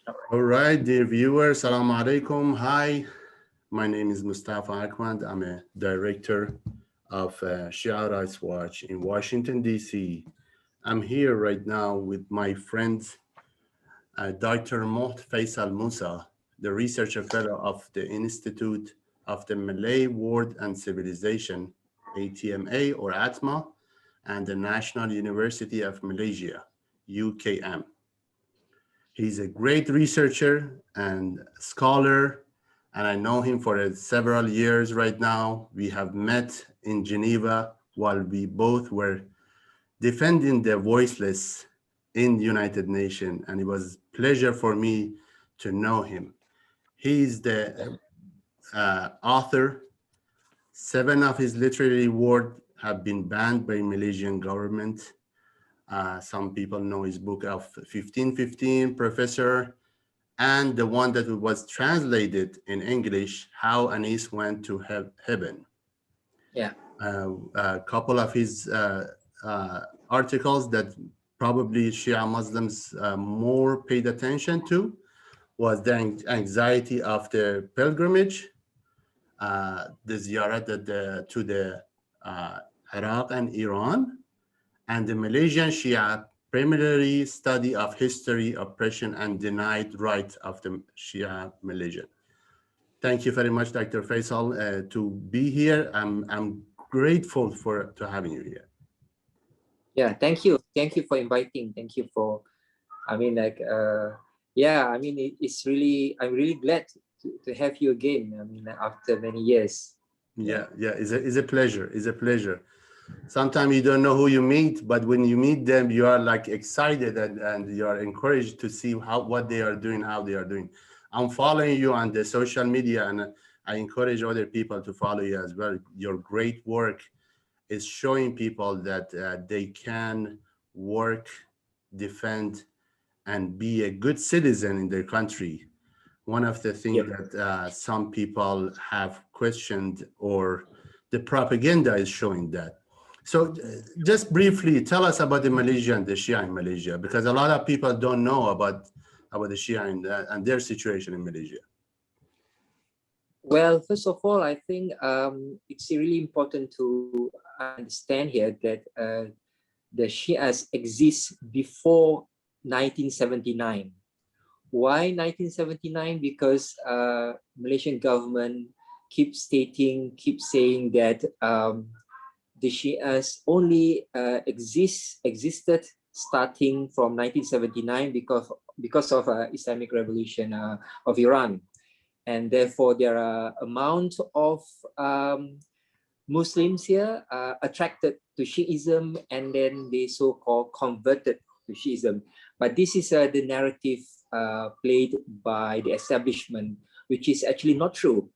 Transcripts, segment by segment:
All right, dear viewers, Assalamu alaikum. Hi, my name is Mustafa Akhwand. I'm a director of Shia Rights Watch in Washington, D.C. I'm here right now with my friend, Dr. Mohd Faizal Musa, the researcher fellow of the Institute of the Malay World and Civilization, ATMA or ATMA, and the National University of Malaysia, UKM. He's a great researcher and scholar, and I know him for several years right now. We have met in Geneva while we both were defending the voiceless in the United Nations, and it was a pleasure for me to know him. He's the author. 7 of his literary works have been banned by Malaysian government. Some people know his book of 1515, Professor, and the one that was translated in English, How Anis Went to Heaven. Yeah. A couple of his articles that probably Shia Muslims more paid attention to was the anxiety of the pilgrimage, the ziyarat to the Iraq and Iran, and the Malaysian Shia primarily study of history, oppression, and denied rights of the Shia Malaysian. Thank you very much, Dr. Faisal, to be here. I'm grateful to having you here. Yeah, thank you. Thank you for inviting. Thank you for, it's really, I'm really glad to have you again. After many years. Yeah, it's a pleasure. It's a pleasure. Sometimes you don't know who you meet, but when you meet them, you are like excited and you are encouraged to see what they are doing, how they are doing. I'm following you on the social media, and I encourage other people to follow you as well. Your great work is showing people that they can work, defend, and be a good citizen in their country. One of the things that some people have questioned, or the propaganda is showing that. So just briefly, tell us about the Malaysian, the Shia in Malaysia, because a lot of people don't know about the Shia and their situation in Malaysia. Well, first of all, I think it's really important to understand here that the Shias exist before 1979. Why 1979? Because Malaysian government keeps saying that the Shias only existed starting from 1979 because of Islamic Revolution of Iran, and therefore there are amount of Muslims here attracted to Shiism, and then they so-called converted to Shiism. But this is the narrative played by the establishment, which is actually not true.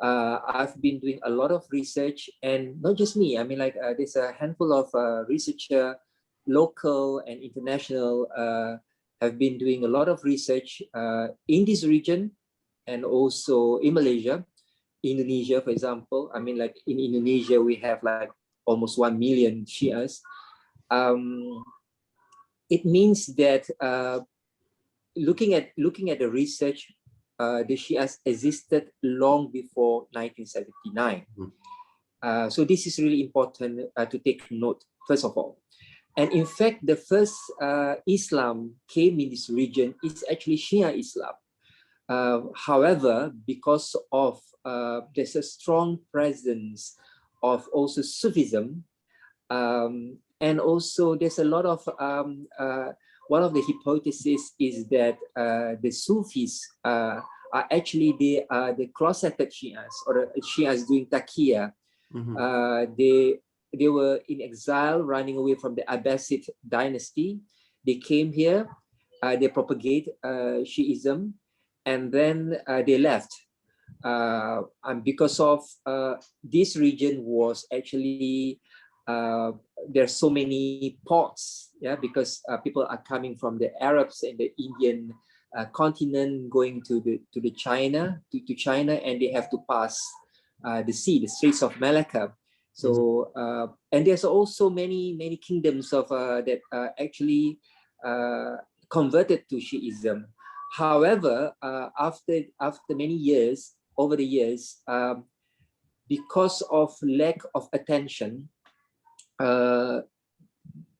I've been doing a lot of research, and not just me. There's a handful of researchers, local and international, have been doing a lot of research in this region and also in Malaysia. Indonesia, for example. In Indonesia, we have like almost 1 million Shias. It means that looking at the research, the Shias existed long before 1979. So this is really important to take note, first of all. And in fact, the first Islam came in this region is actually Shia Islam. However, because of there's a strong presence of also Sufism, and also there's a lot of one of the hypotheses is that the Sufis are actually the closeted Shias, or the Shias doing taqiyya. They were in exile, running away from the Abbasid dynasty. They came here, they propagate Shiism, and then they left. And because of this region was actually there's so many ports, because people are coming from the Arabs and the Indian continent, going to China, and they have to pass the sea, the Straits of Malacca. So and there's also many kingdoms of that actually converted to Shiism. However, after many years, over the years, because of lack of attention,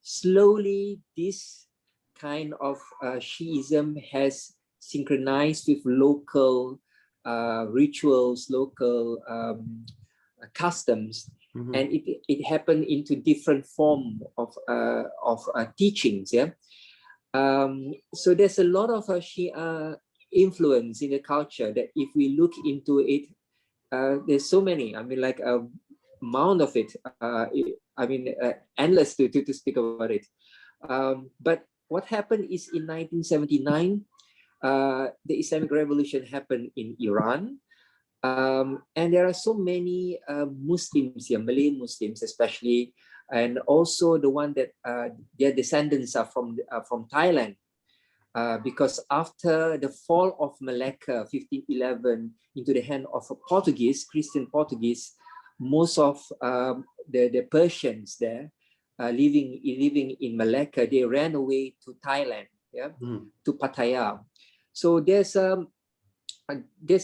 slowly this kind of Shiism has synchronized with local rituals, local customs, and it happened into different form of teachings. Yeah, so there's a lot of Shia influence in the culture that if we look into it, there's so many. I mean, like a amount of it. I mean, endless to speak about it. But what happened is in 1979, the Islamic Revolution happened in Iran. And there are so many Muslims here, Malay Muslims especially, and also the one that their descendants are from Thailand. Because after the fall of Malacca, 1511, into the hand of a Christian Portuguese, most of the Persians there living in Malacca, they ran away to Thailand, yeah, to Pattaya. So there's a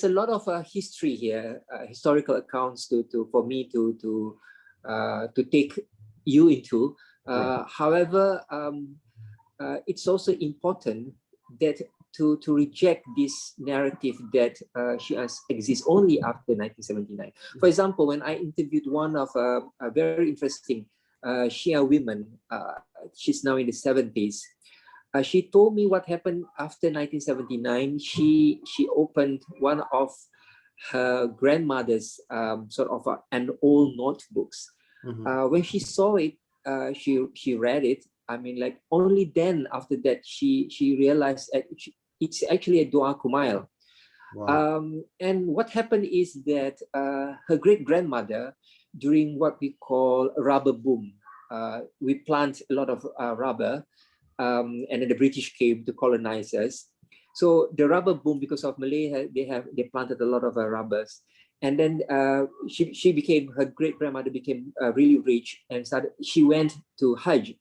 lot of history here, historical accounts for me to take you into. However, it's also important that to reject this narrative that Shias exist only after 1979. For example, when I interviewed one of a very interesting Shia women, she's now in the 70s. She told me what happened after 1979. She opened one of her grandmother's sort of an old notebooks. When she saw it, she read it. I mean, like only then after that she realized that it's actually a dua kumail. Wow. And what happened is that her great grandmother, during what we call rubber boom, we plant a lot of rubber. And then the British came to colonize us. So the rubber boom, because of Malay, they planted a lot of rubbers. And then her great grandmother became really rich and she went to Hajj.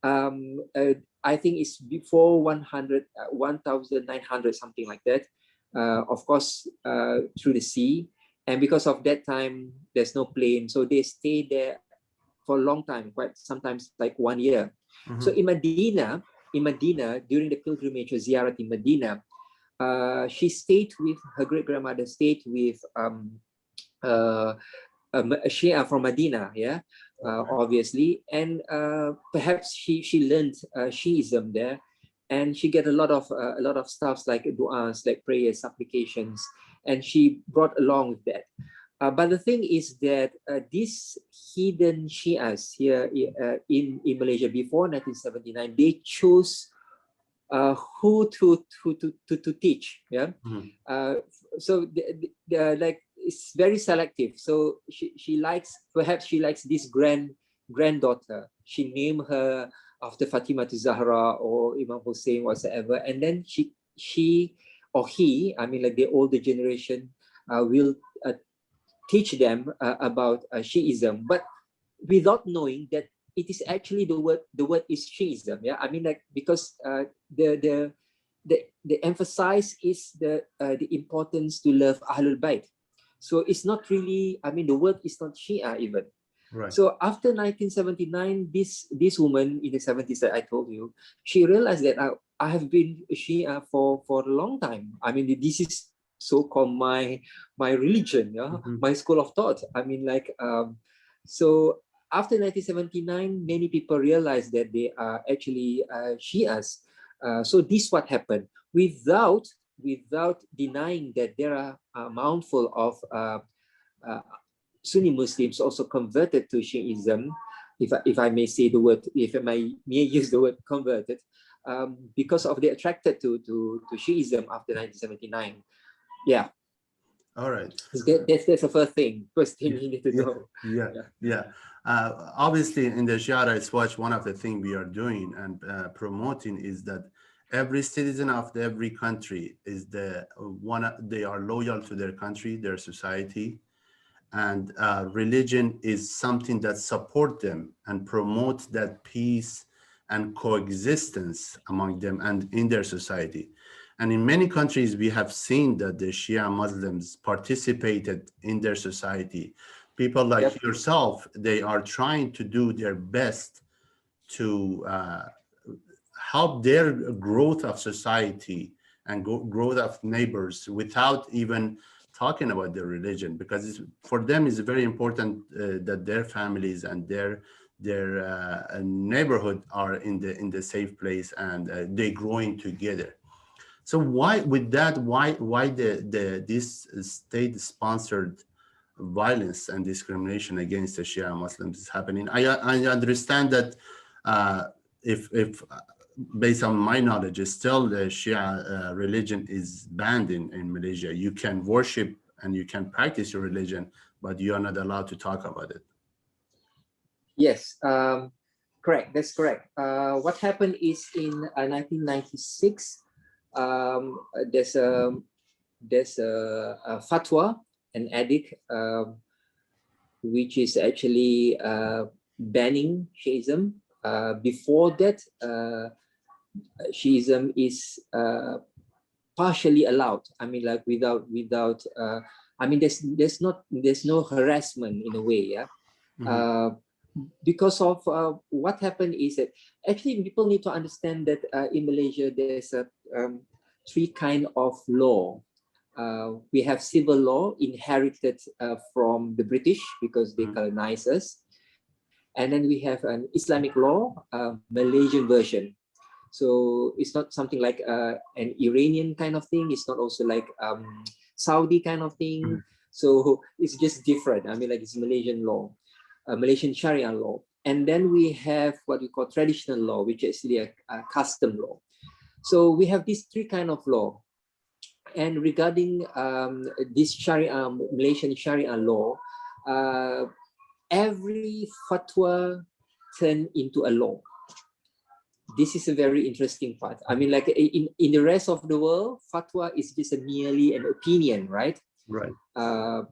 I think it's before 1,900, something like that. Of course, through the sea. And because of that time, there's no plane. So they stayed there for a long time, quite sometimes like 1 year. So in Medina, during the pilgrimage or ziyarat in Medina, she stayed with her great grandmother, stayed with a Shia from Medina, yeah, obviously, and perhaps she learned Shiism there, and she get a lot of stuffs like du'as, like prayers, supplications, and she brought along with that. But the thing is that these hidden Shias here in Malaysia before 1979, they chose who to teach. Yeah. So they're like, it's very selective. So she likes this granddaughter. She named her after Fatima to Zahra or Imam Hussein, whatsoever. And then she or he, I mean, like the older generation, will teach them about Shiism, but without knowing that it is actually the word is Shiism. Yeah, I mean, like, because the emphasis is the importance to love Ahlul Bayt. So it's not really, I mean, the word is not Shia even. Right. So after 1979, this woman in the 70s that I told you, she realized that I have been Shia for a long time. I mean, this is so-called my religion, yeah? My school of thought. I mean, like, so after 1979, many people realized that they are actually Shias. So this what happened without denying that there are a mouthful of Sunni Muslims also converted to Shiism, if I may say the word, if I may use the word converted, because of they attracted to Shiism after 1979. Yeah. All right. That's the first thing you need to know. Yeah. Obviously, in the Shia Rights Watch, one of the things we are doing and promoting is that every citizen of every country is they are loyal to their country, their society, and religion is something that support them and promote that peace and coexistence among them and in their society. And in many countries, we have seen that the Shia Muslims participated in their society. People like Yep. yourself, they are trying to do their best to help their growth of society and growth of neighbors without even talking about their religion, because for them it's very important that their families and their neighborhood are in the safe place, and they growing together. So why with that, why the this state sponsored violence and discrimination against the Shia Muslims is happening? I understand that if based on my knowledge, still the Shia religion is banned in Malaysia. You can worship and you can practice your religion, but you are not allowed to talk about it. Yes, correct. That's correct. What happened is in 1996, there's a fatwa, an edict, which is actually banning Shiism. Before that, Shiism is partially allowed. I mean, like without. I mean, there's no harassment in a way. Yeah. Mm-hmm. Because of what happened is that actually people need to understand that in Malaysia there's three kind of law. We have civil law inherited from the British because they colonized us, and then we have an Islamic law, Malaysian version. So it's not something like an Iranian kind of thing. It's not also like Saudi kind of thing. So it's just different. I mean, like it's Malaysian law, Malaysian Sharia law. And then we have what we call traditional law, which is actually a custom law. So we have these three kind of law. And regarding this Sharia, Malaysian Sharia law, every fatwa turned into a law. This is a very interesting part. I mean, like in the rest of the world, fatwa is just merely an opinion, right? Right. Or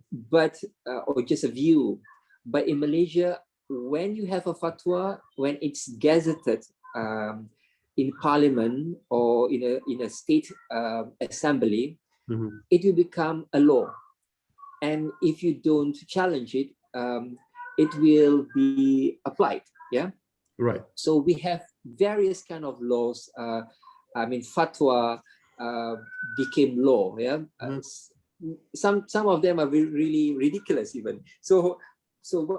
just a view. But in Malaysia, when you have a fatwa, when it's gazetted in parliament or in a state assembly, it will become a law. And if you don't challenge it, it will be applied. Yeah. Right. So we have various kind of laws. I mean, fatwa became law. Yeah. Some of them are really ridiculous even. So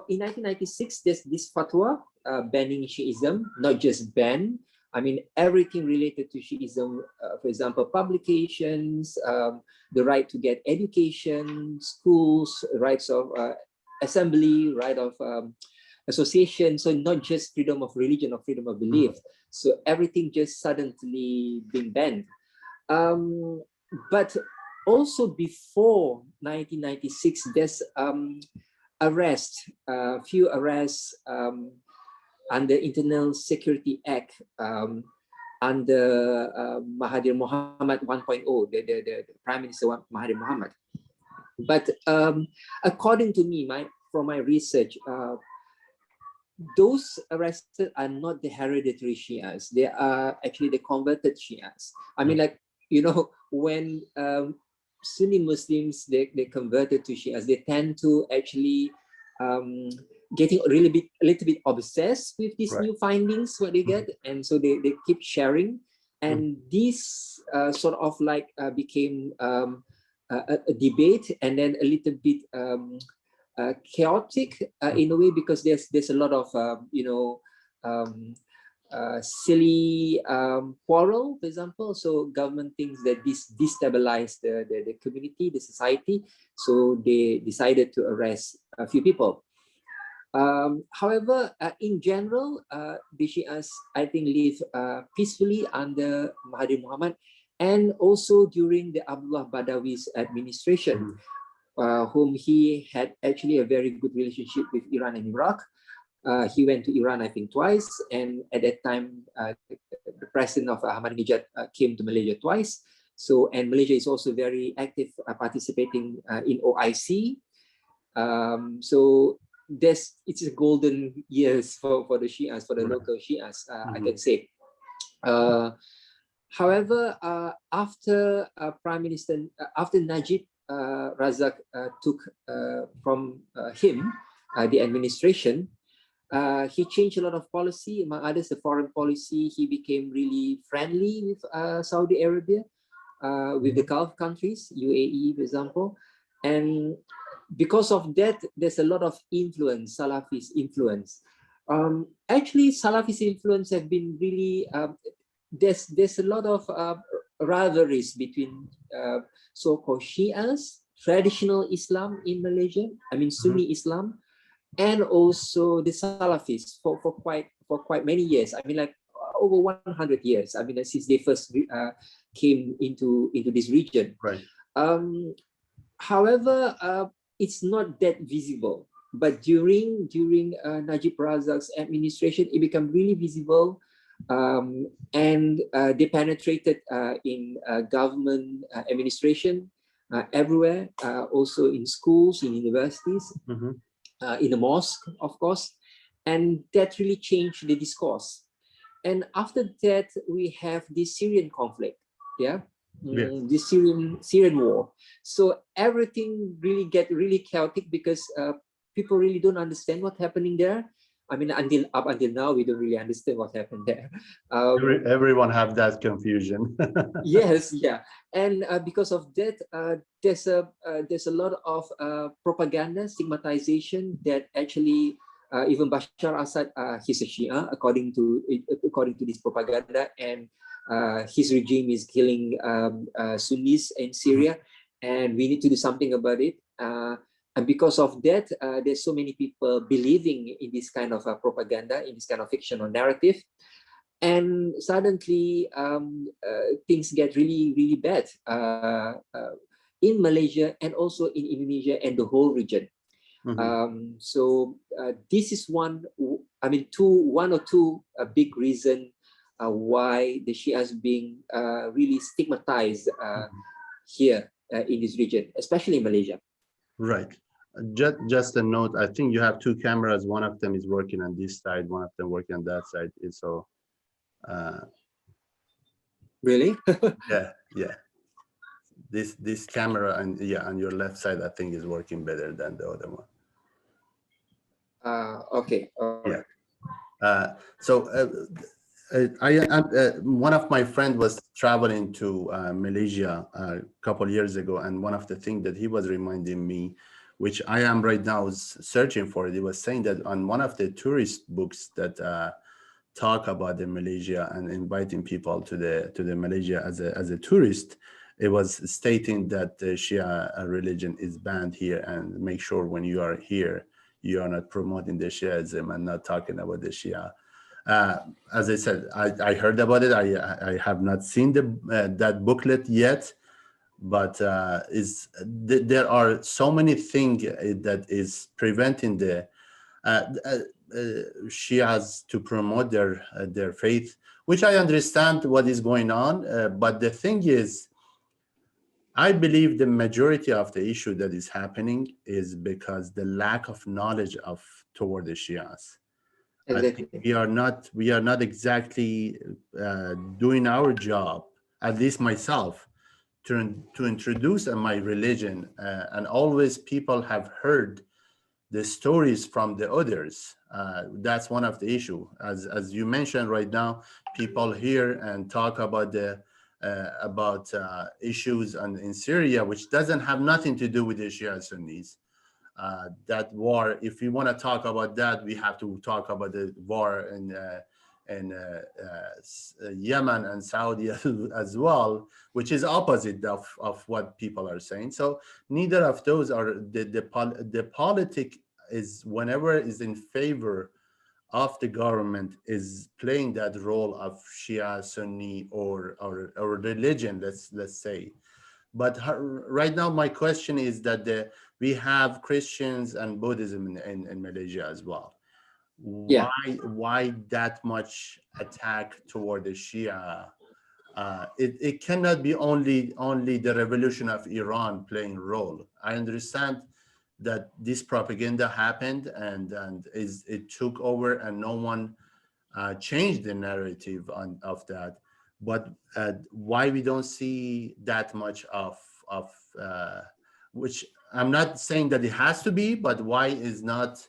in 1996, there's this fatwa banning Shiism, not just ban. I mean, everything related to Shiism, for example, publications, the right to get education, schools, rights of assembly, right of association. So not just freedom of religion or freedom of belief. So everything just suddenly being banned. But also before 1996, there's few arrests under Internal Security Act under Mahathir Mohamad 1.0, the Prime Minister Mahathir Mohamad. But according to me, from my research, those arrested are not the hereditary Shias. They are actually the converted Shias. I mean, like, when Sunni Muslims, they converted to Shias, they tend to actually getting a little bit obsessed with these new findings, what they get. And so they keep sharing. And this sort of like became a debate, and then a little bit chaotic in a way, because there's a lot of silly quarrel, for example. So government thinks that this destabilized the community, the society, so they decided to arrest a few people. However, in general, the Shias, I think, live peacefully under Mahathir Mohamad, and also during the Abdullah Badawi's administration, whom he had actually a very good relationship with Iran and Iraq. He went to Iran, I think, twice, and at that time, the president of Ahmadinejad came to Malaysia twice. So, and Malaysia is also very active, participating in OIC. So it's a golden years for the Shias, for the local Shias, I can say. However, after Prime Minister, after Najib Razak took from him the administration, he changed a lot of policy, among others, the foreign policy. He became really friendly with Saudi Arabia, with the Gulf countries, UAE, for example. And because of that, there's a lot of influence, Salafist influence. Actually, Salafist influence have been really, there's a lot of rivalries between so-called Shias, traditional Islam in Malaysia, I mean Sunni Islam, and also the Salafists for quite many years. I mean, like over 100 years. I mean, since they first came into this region. Right. However, it's not that visible. But during Najib Razak's administration, it became really visible, and they penetrated in government administration everywhere, also in schools, in universities. In the mosque, of course, and that really changed the discourse. And after that, we have the Syrian conflict, the Syrian war. So everything really get really chaotic because people really don't understand what's happening there. I mean, up until now, we don't really understand what happened there. Everyone have that confusion. Yes, yeah, and because of that, there's a lot of propaganda, stigmatization that actually even Bashar Assad, he's a Shia according to this propaganda, and his regime is killing Sunnis in Syria, and we need to do something about it. And because of that, there's so many people believing in this kind of propaganda, in this kind of fictional narrative. And suddenly, things get really, really bad in Malaysia and also in Indonesia and the whole region. So this is one or two big reason why the Shias being really stigmatized here in this region, especially in Malaysia. Right. Just a note, I think you have two cameras. One of them is working on this side, one of them working on that side. So really? yeah. This camera and on your left side, I think is working better than the other one. Okay. So one of my friend was traveling to Malaysia a couple years ago, and one of the things that he was reminding me, which I am right now searching for it, he was saying that on one of the tourist books that talk about the Malaysia and inviting people to the Malaysia as a tourist, it was stating that the Shia religion is banned here, and make sure when you are here, you are not promoting the Shiaism and not talking about the Shia. As I said, I heard about it. I have not seen that booklet yet, but there are so many things that is preventing the Shias to promote their faith, which I understand what is going on. But the thing is, I believe the majority of the issue that is happening is because the lack of knowledge toward the Shias. Exactly. I think we are not exactly doing our job, at least myself, to introduce my religion. And always people have heard the stories from the others. That's one of the issue. As you mentioned right now, people hear and talk about issues in Syria, which doesn't have nothing to do with the Shia Sunnis. That war, if we want to talk about that, we have to talk about the war in Yemen and Saudi as well, which is opposite of what people are saying. So neither of those are the politic is whenever is in favor of the government is playing that role of Shia, Sunni, or religion, let's say. But right now, my question is that we have Christians and Buddhism in Malaysia as well. Why that much attack toward the Shia? It cannot be only the revolution of Iran playing a role. I understand that this propaganda happened and it took over and no one changed the narrative of that. but why we don't see that much of which I'm not saying that it has to be, but why is not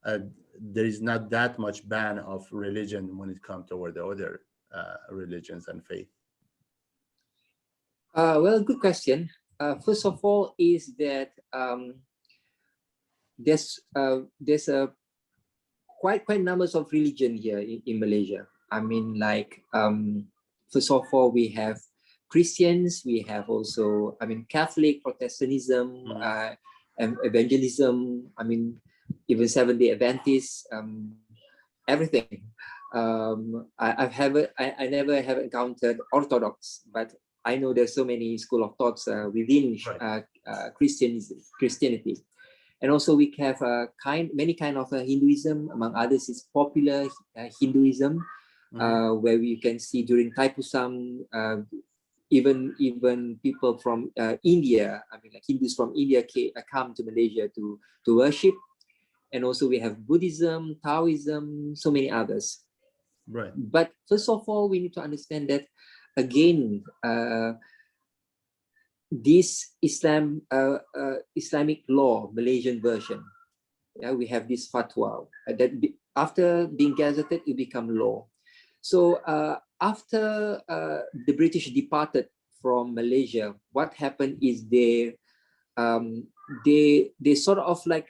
uh, there is not that much ban of religion when it comes toward the other religions and faith? Well, good question. First of all, is that there's a quite numbers of religion here in Malaysia. I mean, like first of all, we have Christians, we have also, I mean, Catholic, Protestantism, and evangelism. I mean, even Seventh-day Adventists, everything. I never have encountered Orthodox, but I know there's so many school of thoughts within Christianity. And also we have many kind of Hinduism. Among others is popular Hinduism, where we can see during Thaipusam, even people from India, I mean like Hindus from India come to Malaysia to worship. And also we have Buddhism, Taoism, so many others. Right. But first of all, we need to understand that again, this Islamic law, Malaysian version, we have this fatwa that after being gazetted, it become law. So after the British departed from Malaysia, what happened is they sort of like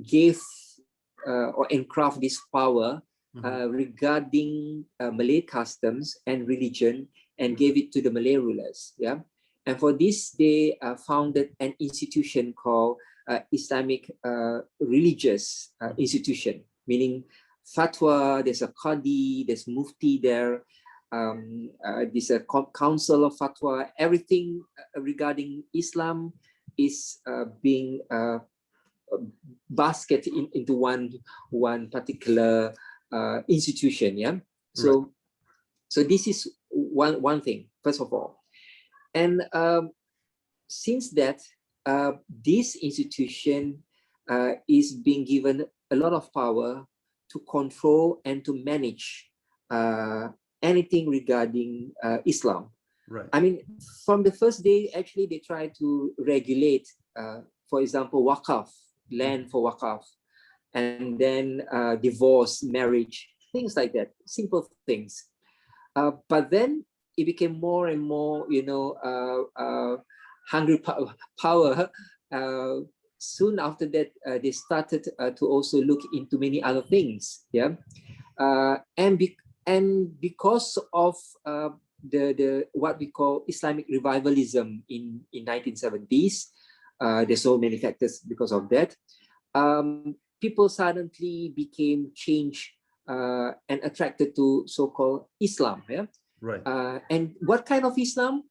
gave or encraft this power regarding Malay customs and religion, and gave it to the Malay rulers. Yeah, and for this they founded an institution called Islamic religious institution, meaning fatwa. There's a qadi, there's mufti there. There's a council of fatwa. Everything regarding Islam is being basket into one particular institution. Yeah, so so this is one thing, first of all. And since that this institution is being given a lot of power to control and to manage anything regarding Islam. Right. I mean, from the first day, actually, they try to regulate, for example, waqaf, land for waqaf, and then divorce, marriage, things like that, simple things. But then it became more and more, hungry power. Soon after that, they started to also look into many other things. Yeah, and because of the what we call Islamic revivalism in 1970s, there's so many factors because of that. People suddenly became changed and attracted to so-called Islam. Yeah, right. And what kind of Islam?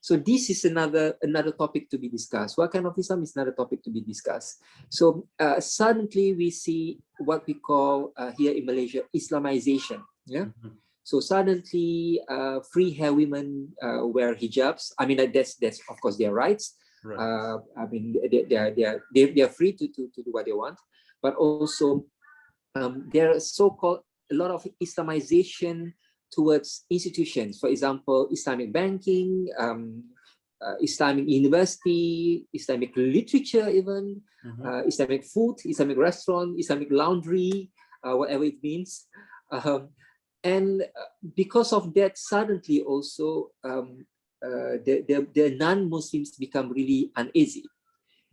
So this is another topic to be discussed. What kind of Islam is another topic to be discussed. So suddenly we see what we call here in Malaysia Islamization. Yeah. So suddenly free hair women wear hijabs. I mean that's of course their rights. Right. I mean they are free to do what they want, but also there are so-called a lot of Islamization towards institutions. For example, Islamic banking, Islamic university, Islamic literature, even Islamic food, Islamic restaurant, Islamic laundry, whatever it means. And because of that, suddenly also the non-Muslims become really uneasy.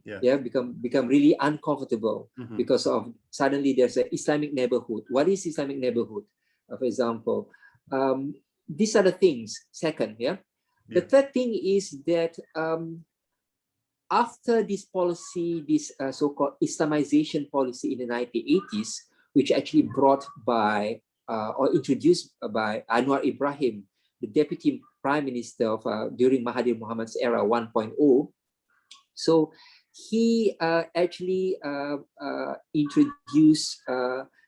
Yeah, become really uncomfortable because of suddenly there's an Islamic neighborhood. What is Islamic neighborhood? For example, these are the things. Second, the third thing is that after this policy, this so-called Islamization policy in the 1980s, which actually brought by or introduced by Anwar Ibrahim, the deputy prime minister of during Mahathir Mohamad's era 1.0. So he actually introduced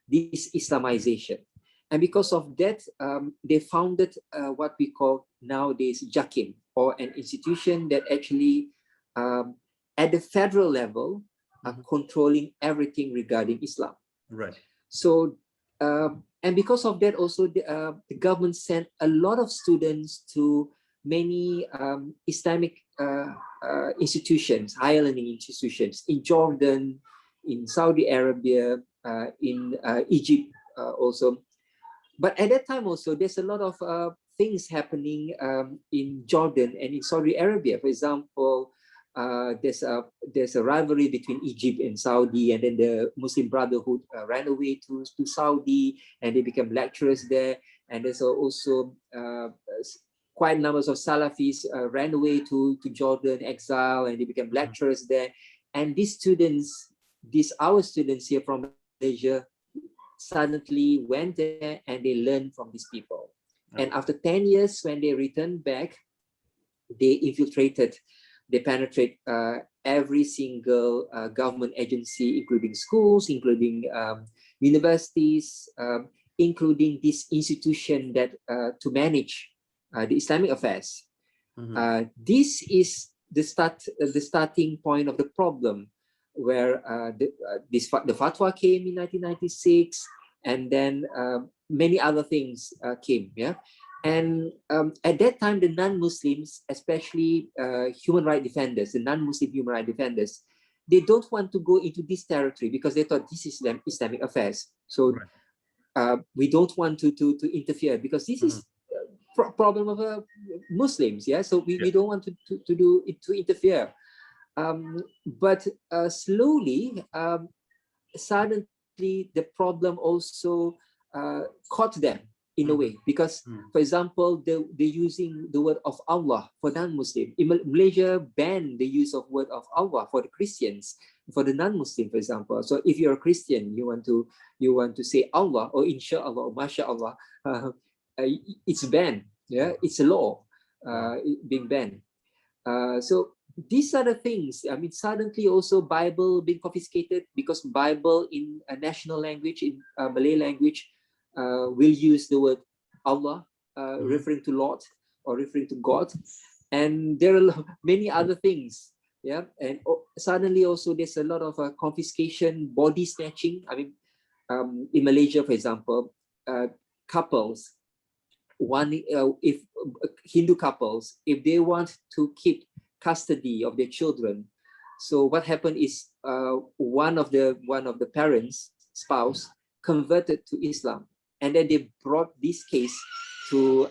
this Islamization. And because of that, they founded what we call nowadays JAKIM, or an institution that actually at the federal level are controlling everything regarding Islam. Right. So and because of that, also the government sent a lot of students to many Islamic institutions, higher learning institutions in Jordan, in Saudi Arabia, in Egypt also. But at that time also, there's a lot of things happening in Jordan and in Saudi Arabia. For example, there's a rivalry between Egypt and Saudi, and then the Muslim Brotherhood ran away to Saudi, and they became lecturers there. And there's also quite numbers of Salafis ran away to Jordan, exile, and they became lecturers there. And these students, our students here from Malaysia, suddenly went there and they learned from these people. And after 10 years, when they returned back, they penetrate every single government agency, including schools, including universities, including this institution that to manage the Islamic affairs. This is the starting point of the problem, where the fatwa came in 1996, and then many other things came. Yeah. And at that time, the non-Muslims, especially human rights defenders, the non-Muslim human rights defenders, they don't want to go into this territory because they thought this is Islamic affairs. So we don't want to interfere because this is problem of Muslims. Yeah. So we don't want to interfere. But slowly, suddenly, the problem also caught them in a way, because, for example, they're using the word of Allah for non-Muslim. In Malaysia, banned the use of word of Allah for the Christians, for the non-Muslim, for example. So if you're a Christian, you want to say Allah or Inshallah or MashaAllah, it's banned. Yeah, it's a law being banned. So these are the things. I mean, suddenly also Bible being confiscated, because Bible in a national language, in Malay language, will use the word Allah, referring to Lord or referring to God. And there are many other things. Yeah. And suddenly also there's a lot of confiscation, body snatching. I mean, in Malaysia, for example, couples, if Hindu couples, if they want to keep custody of their children, so what happened is one of the parents, spouse, converted to Islam, and then they brought this case to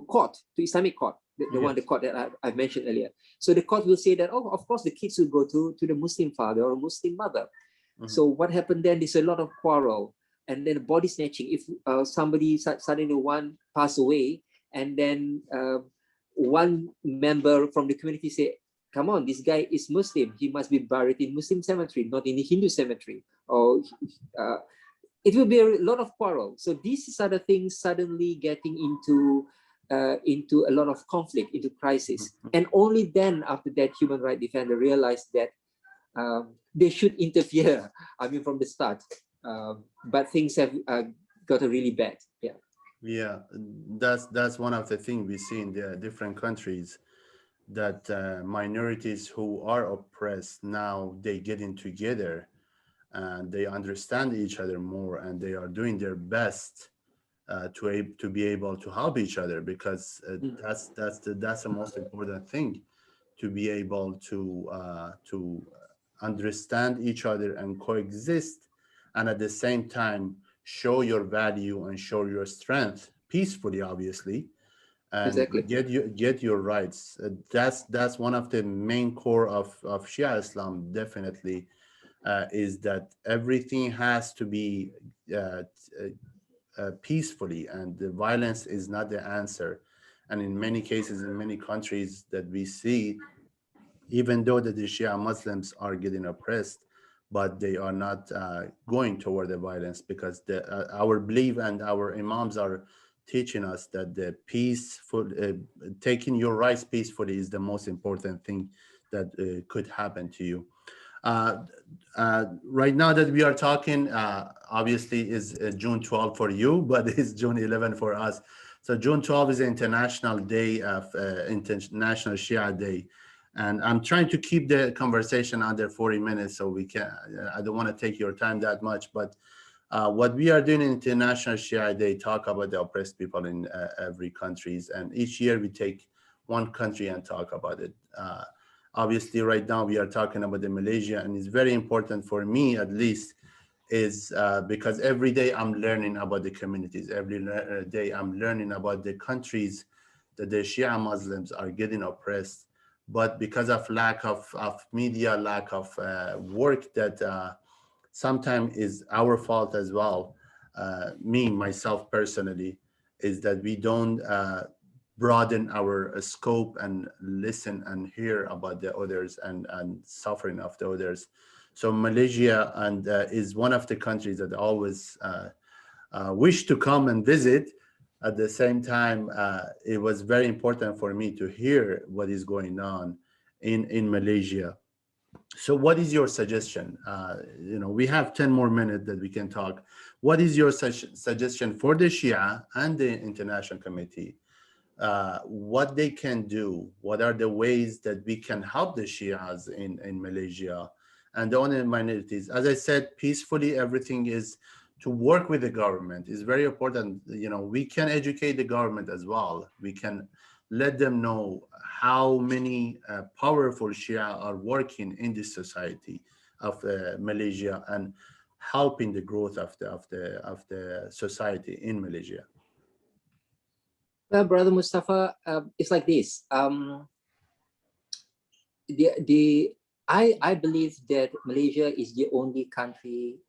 court, to Islamic court, the court that I mentioned earlier. So the court will say that, oh, of course the kids will go to the Muslim father or Muslim mother. So what happened then is a lot of quarrel, and then body snatching. If somebody suddenly one pass away, and then one member from the community say, come on, this guy is Muslim, he must be buried in Muslim cemetery, not in the Hindu cemetery, or it will be a lot of quarrel. So these are the things suddenly getting into a lot of conflict, into crisis. And only then, after that, human rights defender realized that they should interfere, I mean, from the start. But things have got really bad. Yeah. Yeah, that's one of the things we see in the different countries, that minorities who are oppressed, now they getting together and they understand each other more, and they are doing their best to be able to help each other, because that's the most important thing, to be able to understand each other and coexist, and at the same time show your value and show your strength peacefully, obviously, and Exactly. get your rights. That's one of the main core of Shia Islam, definitely, is that everything has to be peacefully, and the violence is not the answer. And in many cases, in many countries that we see, even though the Shia Muslims are getting oppressed, but they are not going toward the violence, because our belief and our imams are teaching us that the peaceful, taking your rights peacefully is the most important thing that could happen to you. Right now that we are talking, obviously is June 12 for you, but it's June 11 for us. So June 12 is the International Day of International Shia Day. And I'm trying to keep the conversation under 40 minutes, so we can, I don't want to take your time that much, but What we are doing in International Shia, they talk about the oppressed people in every countries, and each year we take one country and talk about it. Obviously, right now we are talking about the Malaysia, and it's very important for me, at least, is because every day I'm learning about the communities. Every day I'm learning about the countries that the Shia Muslims are getting oppressed, but because of lack of media, lack of work that sometimes is our fault as well. Me, myself personally, is that we don't broaden our scope and listen and hear about the others and suffering of the others. So Malaysia and is one of the countries that always wish to come and visit. At the same time, it was very important for me to hear what is going on in Malaysia. So what is your suggestion? We have 10 more minutes that we can talk. What is your suggestion for the Shia and the International Committee? What they can do? What are the ways that we can help the Shias in Malaysia and the other minorities? As I said, peacefully, everything is to work with the government is very important. We can educate the government as well. We can let them know how many powerful Shia are working in this society of Malaysia and helping the growth of the society in Malaysia. Well, Brother Mustafa, it's like this. I believe that Malaysia is the only country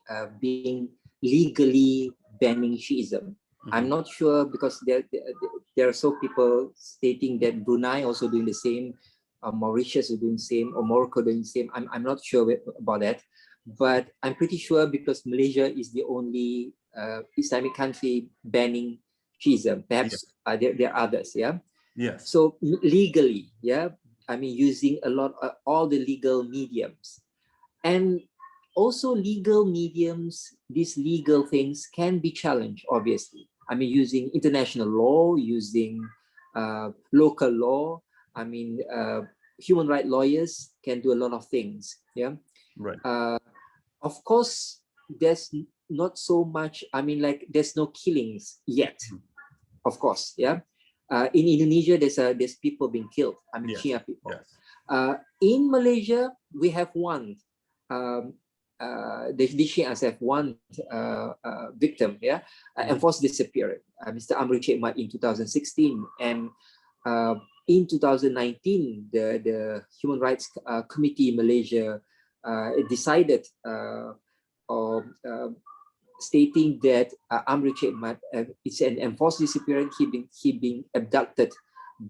being legally banning Shiism. I'm not sure because there are so people stating that Brunei also doing the same, Mauritius is doing the same, or Morocco doing the same. I'm not sure about that, but I'm pretty sure because Malaysia is the only Islamic country banning Shiism. Perhaps there are others, yeah. Yes. So legally, yeah, I mean using all the legal mediums, and also legal mediums. These legal things can be challenged, obviously. I mean using international law, using local law. I mean human rights lawyers can do a lot of things. Yeah. Right. Of course, there's not so much. I mean, like there's no killings yet. Of course, yeah. In Indonesia, there's people being killed. I mean, Yes. Shia people. Yes. In Malaysia, we have one. The Shias have one victim. Yeah, enforced disappearance. Mr. Amri Chekmat in 2016, and in 2019, the Human Rights Committee in Malaysia decided stating that Amri Chekmat is an enforced disappearance. He being abducted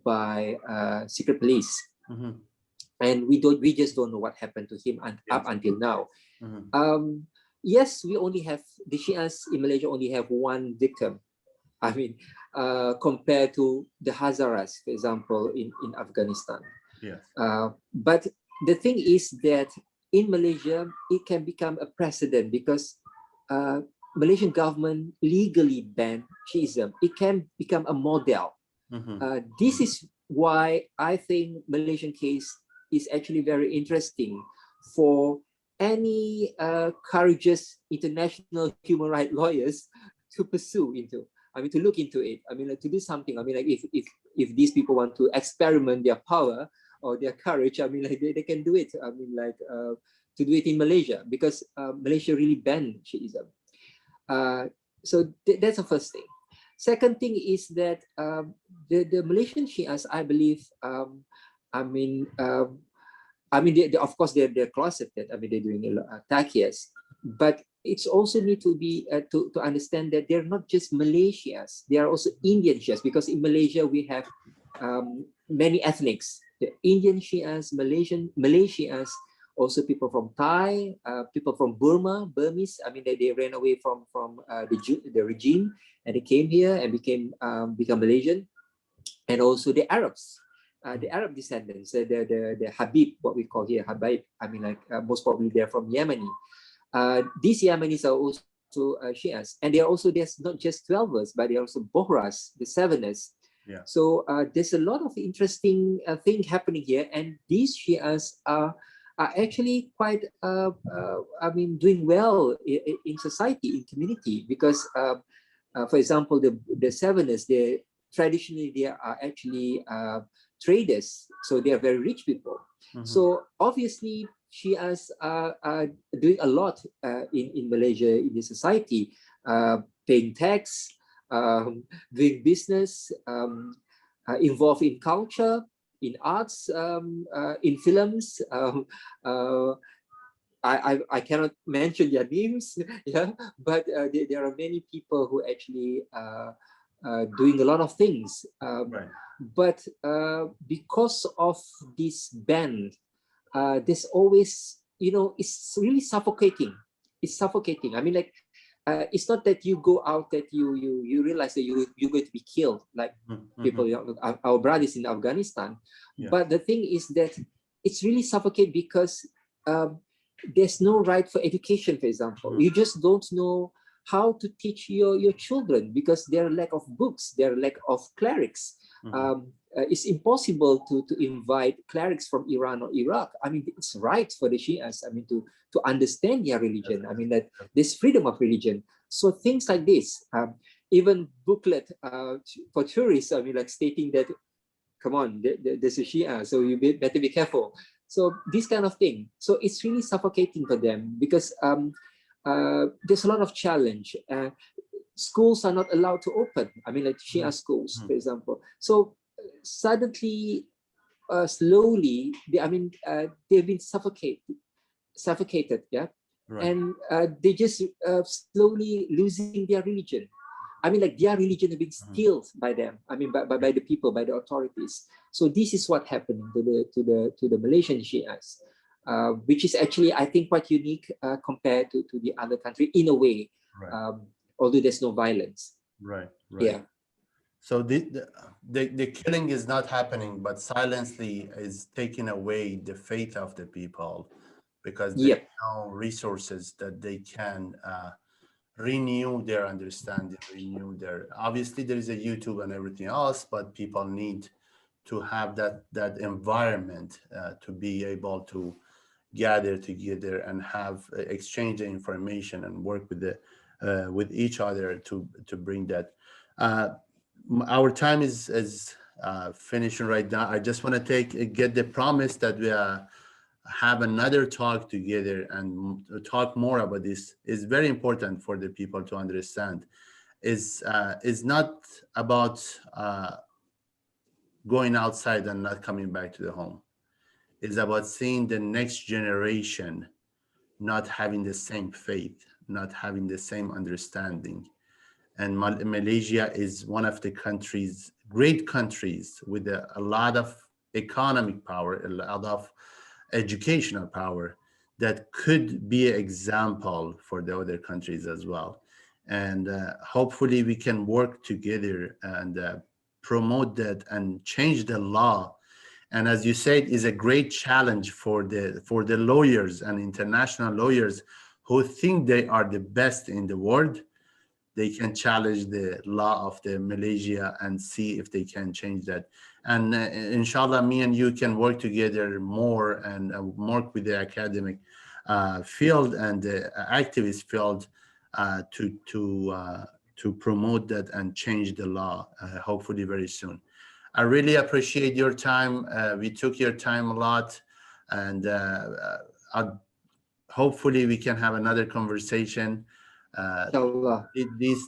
by secret police, and we just don't know what happened to him up until now. Yes, we only have the Shias in Malaysia only have one victim. I mean, compared to the Hazaras, for example, in Afghanistan. Yes. But the thing is that in Malaysia, it can become a precedent because Malaysian government legally banned Shiism. It can become a model. This is why I think Malaysian case is actually very interesting for any courageous international human rights lawyers to pursue into. I mean, to look into it. I mean, like, to do something. I mean, like if these people want to experiment their power or their courage, I mean, like they can do it. I mean, like to do it in Malaysia because Malaysia really banned Shiism. So that's the first thing. Second thing is that the Malaysian Shias, I believe, they, of course they're closeted. I mean, they're doing taqiyas, but it's also need to be to understand that they're not just Malaysians. They are also Indian Shias because in Malaysia we have many ethnics: the Indian Shias, Malaysians, also people from Thai, people from Burmese. I mean, they ran away from the regime and they came here and become Malaysian, and also the Arabs. The Arab descendants, the Habib, what we call here Habib. I mean, like most probably they're from Yemeni. These Yemenis are also Shias, and there's not just 12ers, but there are also Bohras, the 7ers. Yeah. So there's a lot of interesting thing happening here, and these Shias are are actually quite, doing well in society, in community, because, for example, the Southerners, traditionally they are actually traders, so they are very rich people. So obviously, Shias are doing a lot in Malaysia, in the society, paying tax, doing business, involved in culture, in arts, in films. I cannot mention their names, yeah, but there are many people who actually doing a lot of things. Right. But because of this ban, there's always, it's really suffocating. It's suffocating. I mean, like, it's not that you go out that you realize that you're going to be killed, like people, our brothers in Afghanistan. Yeah. But the thing is that it's really suffocating because there's no right for education, for example. You just don't know how to teach your children because there are lack of books, there are lack of clerics. It's impossible to invite clerics from Iran or Iraq. I mean, it's right for the Shias, I mean, to understand their religion. I mean, that there's freedom of religion. So things like this, even booklet for tourists, I mean, like stating that, come on, there's a Shia, so you better be careful. So this kind of thing. So it's really suffocating for them because there's a lot of challenge. Schools are not allowed to open. I mean, like Shia schools, for example. So suddenly, slowly, they've been suffocated, yeah, Right. and they just slowly losing their religion. I mean, like their religion is being stealed by them. I mean, by the people, by the authorities. So this is what happened to the Malaysian Shias, which is actually, I think, quite unique compared to the other country in a way. Right. Although there's no violence. Right. Yeah. So the killing is not happening, but silently is taking away the faith of the people because there Yep. are no resources that they can renew their understanding, renew their. Obviously, there is a YouTube and everything else, but people need to have that environment to be able to gather together and have exchange the information and work with each other to bring that. Our time is finishing right now. I just want to get the promise that we have another talk together and talk more about this. Is very important for the people to understand. Is not about going outside and not coming back to the home. It's about seeing the next generation not having the same faith, not having the same understanding. And Malaysia is one of the countries, great countries with a lot of economic power, a lot of educational power that could be an example for the other countries as well. And hopefully we can work together and promote that and change the law. And as you said, is a great challenge for the lawyers and international lawyers who think they are the best in the world. They can challenge the law of the Malaysia and see if they can change that. And inshallah, me and you can work together more and work with the academic field and the activist field to promote that and change the law, hopefully very soon. I really appreciate your time. We took your time a lot, and hopefully we can have another conversation. Inshallah.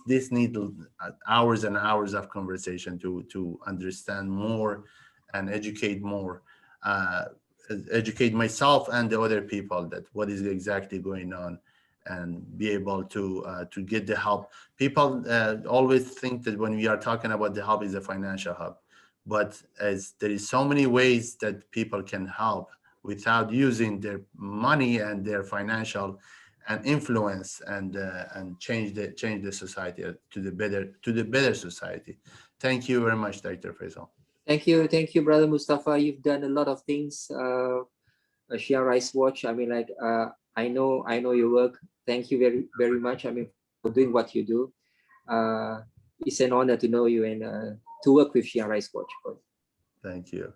This need hours and hours of conversation to understand more and educate more, educate myself and the other people that what is exactly going on, and be able to get the help. People always think that when we are talking about the help is a financial help, but as there is so many ways that people can help without using their money and their financial and influence and change the society to the better society. Thank you very much, Dr. Faisal. Thank you, Brother Mustafa. You've done a lot of things. Shia Rice Watch. I mean, like, I know your work. Thank you very, very much. I mean, for doing what you do. It's an honor to know you and to work with Shia Rice Watch. Thank you.